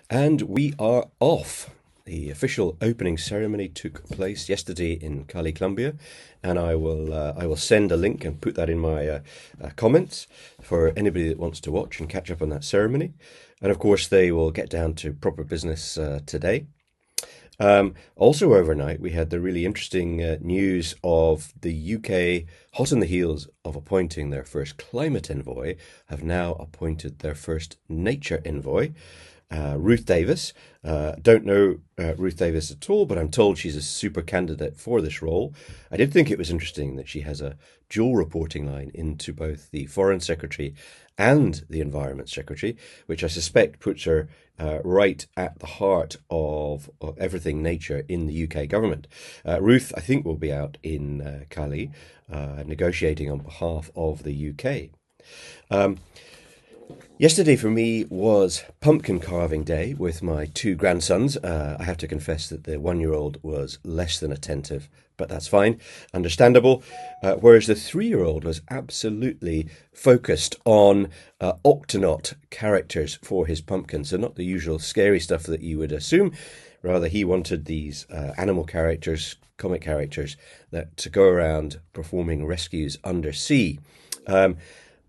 And we are off. The official opening ceremony took place yesterday in Cali, Colombia, and I will send a link and put that in my comments for anybody that wants to watch and catch up on that ceremony. And of course, they will get down to proper business today. Also, overnight, we had the really interesting news of the UK, hot on the heels of appointing their first climate envoy, have now appointed their first nature envoy. Ruth Davis. Don't know Ruth Davis at all, but I'm told she's a super candidate for this role. I did think it was interesting that she has a dual reporting line into both the Foreign Secretary and the Environment Secretary, which I suspect puts her right at the heart of everything nature in the UK government. Ruth, I think, will be out in Cali negotiating on behalf of the UK. Yesterday for me was pumpkin carving day with my two grandsons. I have to confess that the 1-year-old was less than attentive, but that's fine, understandable. Whereas the 3-year-old was absolutely focused on Octonaut characters for his pumpkin. So not the usual scary stuff that you would assume. Rather, he wanted these animal characters, comic characters, to go around performing rescues undersea.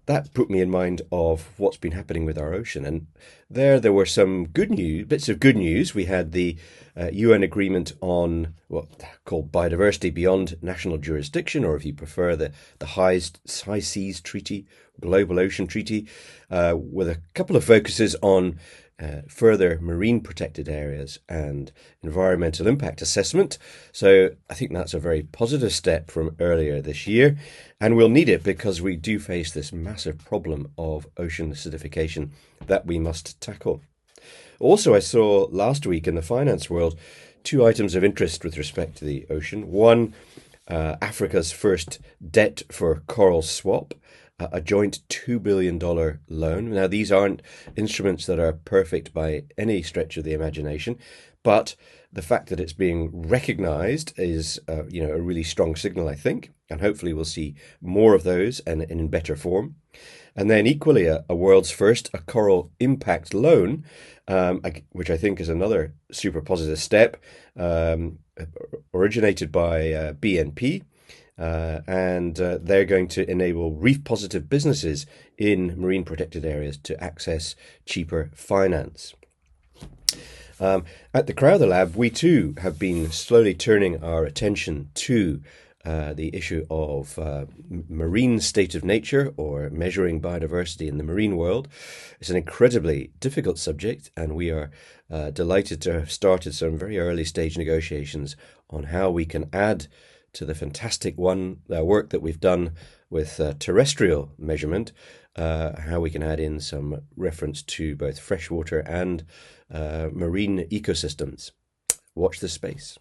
That put me in mind of what's been happening with our ocean. And there were some good news, bits of good news. We had the UN agreement on what called biodiversity beyond national jurisdiction, or if you prefer, the High Seas Treaty, Global Ocean Treaty, with a couple of focuses on further marine protected areas and environmental impact assessment. So I think that's a very positive step from earlier this year. And we'll need it because we do face this massive problem of ocean acidification that we must tackle. Also, I saw last week in the finance world 2 items of interest with respect to the ocean. One, Africa's first debt for coral swap, a joint $2 billion loan. Now, these aren't instruments that are perfect by any stretch of the imagination, but the fact that it's being recognized is a really strong signal, I think, and hopefully we'll see more of those and in better form. And then equally, a world's first, a coral impact loan, which I think is another super positive step, originated by BNP. And they're going to enable reef positive businesses in marine protected areas to access cheaper finance. At the Crowther Lab, we too have been slowly turning our attention to the issue of marine state of nature, or measuring biodiversity in the marine world. It's an incredibly difficult subject, and we are delighted to have started some very early stage negotiations on how we can add to the fantastic work that we've done with terrestrial measurement, how we can add in some reference to both freshwater and marine ecosystems. Watch this space.